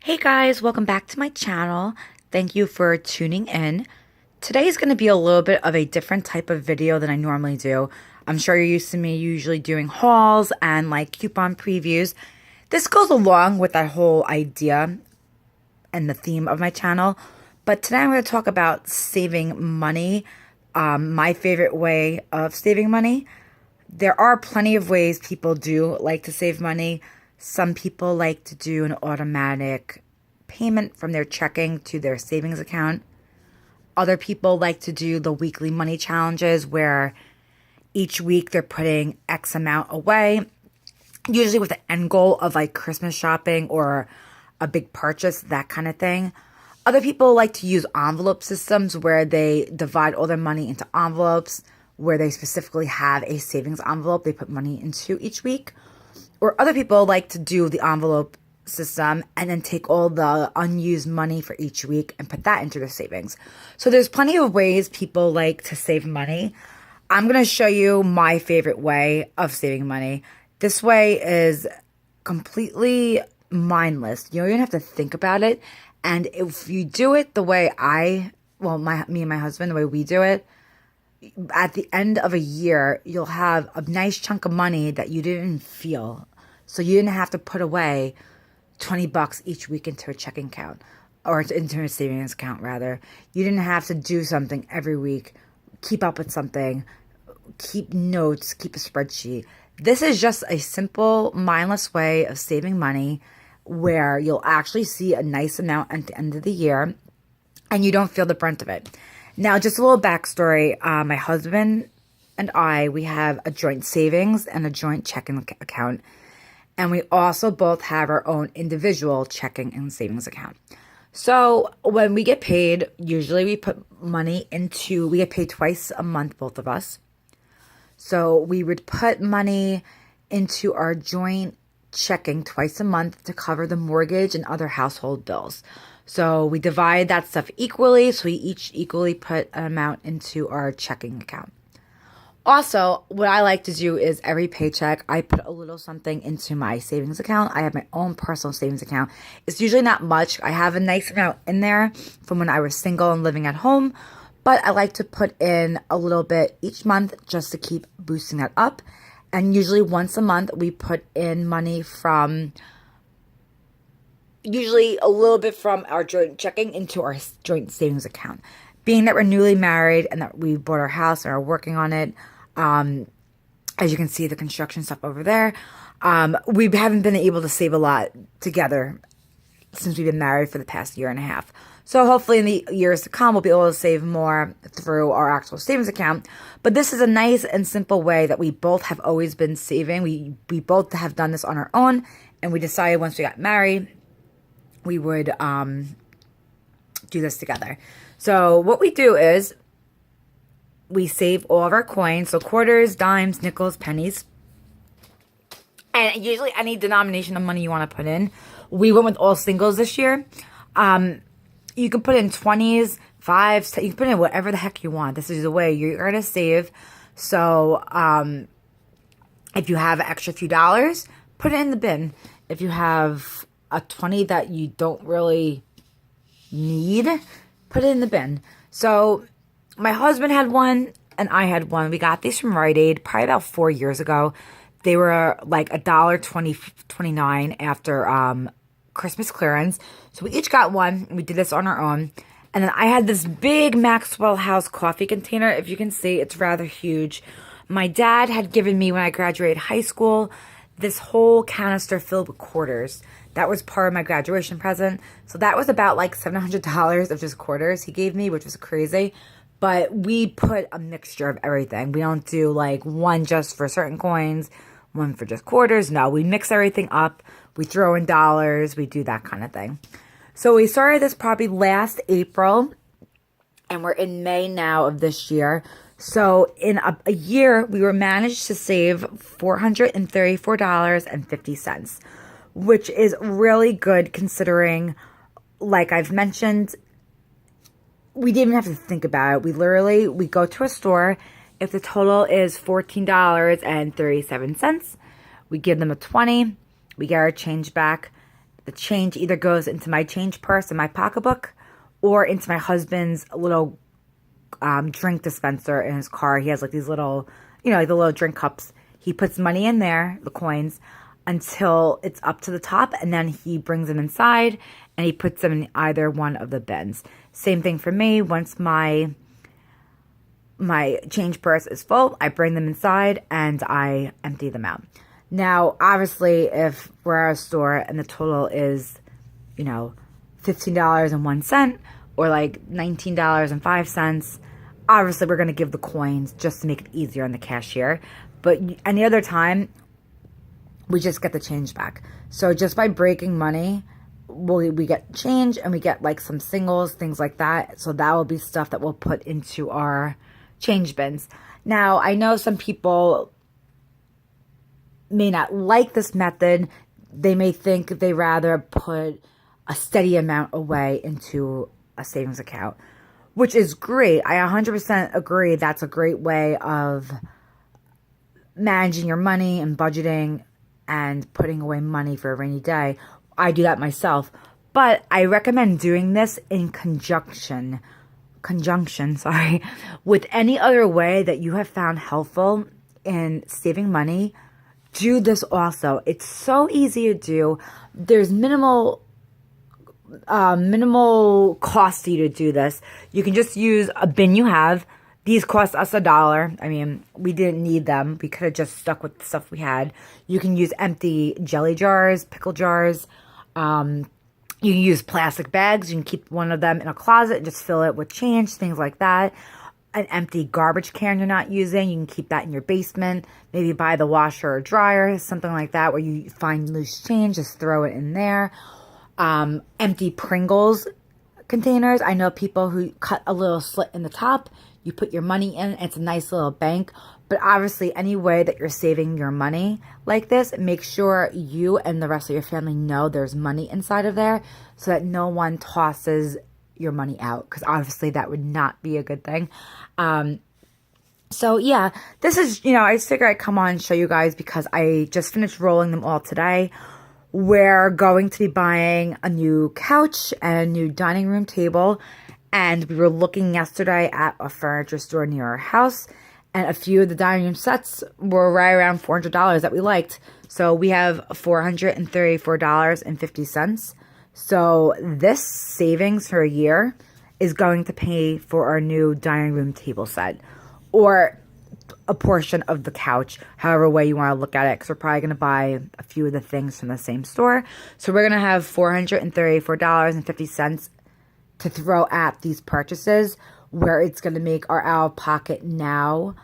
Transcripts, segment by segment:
Hey guys, welcome back to my channel. Thank you for tuning in. Today is going to be a little bit of a different type of video than I normally do. I'm sure you're used to me usually doing hauls and like coupon previews. This goes along with that whole idea and the theme of my channel. But today I'm going to talk about saving money, my favorite way of saving money. There are plenty of ways people do like to save money. Some people like to do an automatic payment from their checking to their savings account. Other people like to do the weekly money challenges where each week they're putting X amount away, usually with the end goal of like Christmas shopping or a big purchase, that kind of thing. Other people like to use envelope systems where they divide all their money into envelopes where they specifically have a savings envelope they put money into each week. Or other people like to do the envelope system and then take all the unused money for each week and put that into their savings. So there's plenty of ways people like to save money. I'm going to show you my favorite way of saving money. This way is completely mindless. You don't even have to think about it. And if you do it the way me and my husband, the way we do it, at the end of a year, you'll have a nice chunk of money that you didn't feel. So you didn't have to put away $20 each week into a checking account or into a savings account, rather. You didn't have to do something every week, keep up with something, keep notes, keep a spreadsheet. This is just a simple, mindless way of saving money where you'll actually see a nice amount at the end of the year and you don't feel the brunt of it. Now, just a little backstory. My husband and we have a joint savings and a joint checking account. And we also both have our own individual checking and savings account. So when we get paid, usually we get paid twice a month, both of us. So we would put money into our joint checking twice a month to cover the mortgage and other household bills. So we divide that stuff equally, so we each equally put an amount into our checking account. Also, what I like to do is every paycheck, I put a little something into my savings account. I have my own personal savings account. It's usually not much. I have a nice amount in there from when I was single and living at home, but I like to put in a little bit each month just to keep boosting that up. And usually once a month, we put in money from usually a little bit from our joint checking into our joint savings account. Being that we're newly married and that we bought our house and are working on it, as you can see the construction stuff over there, we haven't been able to save a lot together since we've been married for the past year and a half. So hopefully in the years to come, we'll be able to save more through our actual savings account. But this is a nice and simple way that we both have always been saving. We both have done this on our own, and we decided once we got married, we would do this together. So what we do is we save all of our coins, so quarters, dimes, nickels, pennies, and usually any denomination of money you want to put in. We went with all singles this year. You can put in 20s, 5s, you can put in whatever the heck you want. This is the way you're going to save. So if you have an extra few dollars, put it in the bin. If you have a 20 that you don't really need, put it in the bin. So my husband had one and I had one. We got these from Rite Aid probably about 4 years ago. They were like $1.29 after Christmas clearance. So we each got one. We did this on our own. And then I had this big Maxwell House coffee container. If you can see, it's rather huge. My dad had given me, when I graduated high school, this whole canister filled with quarters. That was part of my graduation present. So that was about like $700 of just quarters he gave me, which was crazy. But we put a mixture of everything. We don't do like one just for certain coins, one for just quarters. No, we mix everything up. We throw in dollars. We do that kind of thing. So we started this probably last April, and we're in May now of this year. So in a year, we were managed to save $434.50, which is really good considering, like I've mentioned, we didn't even have to think about it. We go to a store. If the total is $14.37, we give them a 20. We get our change back. the change either goes into my change purse in my pocketbook or into my husband's little drink dispenser in his car. He has like these little, like the little drink cups. He puts money in there, the coins, until it's up to the top, and then he brings them inside and he puts them in either one of the bins. Same thing for me. Once my change purse is full, I bring them inside and I empty them out. Now, obviously, if we're at a store and the total is, $15.01 or like $19.05, obviously we're going to give the coins just to make it easier on the cashier. But any other time, we just get the change back. So just by breaking money, we get change and we get like some singles, things like that. So that will be stuff that we'll put into our change bins. Now, I know some people may not like this method. They may think they rather put a steady amount away into a savings account, which is great. I 100% agree. That's a great way of managing your money and budgeting and putting away money for a rainy day. I do that myself, but I recommend doing this in conjunction, with any other way that you have found helpful in saving money. Do this also. It's so easy to do. There's minimal cost to you to do this. You can just use a bin you have. These cost us $1. I mean, we didn't need them. We could have just stuck with the stuff we had. You can use empty jelly jars, pickle jars. You can use plastic bags. You can keep one of them in a closet and just fill it with change, things like that. An empty garbage can you're not using, you can keep that in your basement. Maybe buy the washer or dryer, something like that, where you find loose change, just throw it in there. Empty Pringles containers. I know people who cut a little slit in the top. You put your money in. It's a nice little bank. But obviously, any way that you're saving your money like this, make sure you and the rest of your family know there's money inside of there so that no one tosses your money out, because obviously that would not be a good thing. So yeah, this is, I just figured I'd come on and show you guys because I just finished rolling them all today. We're going to be buying a new couch and a new dining room table. And we were looking yesterday at a furniture store near our house. And a few of the dining room sets were right around $400 that we liked. So we have $434.50. So this savings for a year is going to pay for our new dining room table set. Or a portion of the couch, however way you want to look at it, because we're probably going to buy a few of the things from the same store. So we're going to have $434.50 to throw at these purchases, where it's going to make our out-of-pocket now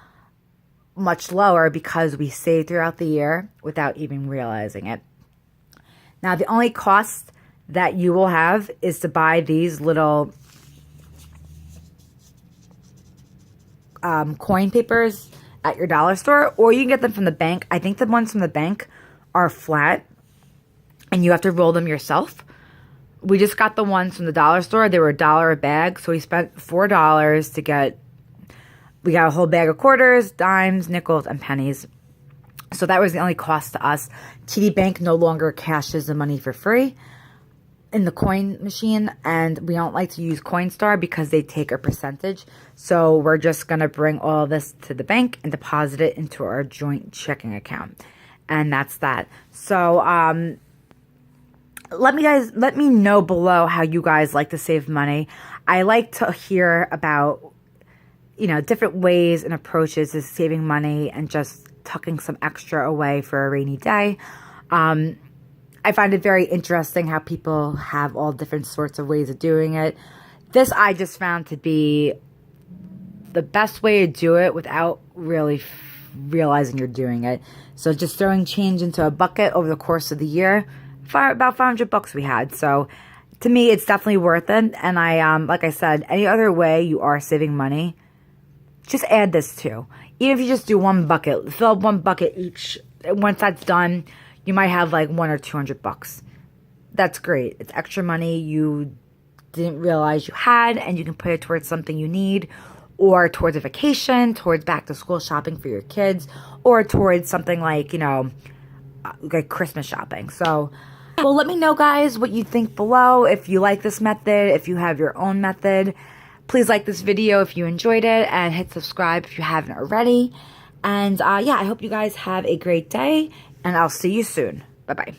much lower because we saved throughout the year without even realizing it. Now, the only cost that you will have is to buy these little coin papers at your dollar store, or you can get them from the bank. I think the ones from the bank are flat and you have to roll them yourself. We just got the ones from the dollar store. They were $1 a bag, so we spent $4 to get, we got a whole bag of quarters, dimes, nickels, and pennies. So that was the only cost to us. TD Bank no longer cashes the money for free in the coin machine, and we don't like to use Coinstar because they take a percentage. So we're just going to bring all this to the bank and deposit it into our joint checking account. And that's that. So let me know below how you guys like to save money. I like to hear about, different ways and approaches to saving money and just tucking some extra away for a rainy day. I find it very interesting how people have all different sorts of ways of doing it. This I just found to be the best way to do it without really realizing you're doing it. So just throwing change into a bucket over the course of the year, about $500 we had. So to me, it's definitely worth it. And I, like I said, any other way you are saving money, just add this too. Even if you just do one bucket, fill up one bucket each. Once that's done, you might have like $100 or $200. That's great. It's extra money you didn't realize you had, and you can put it towards something you need, or towards a vacation, towards back to school shopping for your kids, or towards something like, like Christmas shopping. So Well, let me know, guys, what you think below. If you like this method, if you have your own method, please like this video if you enjoyed it, and hit subscribe if you haven't already. And yeah, I hope you guys have a great day, and I'll see you soon. Bye-bye.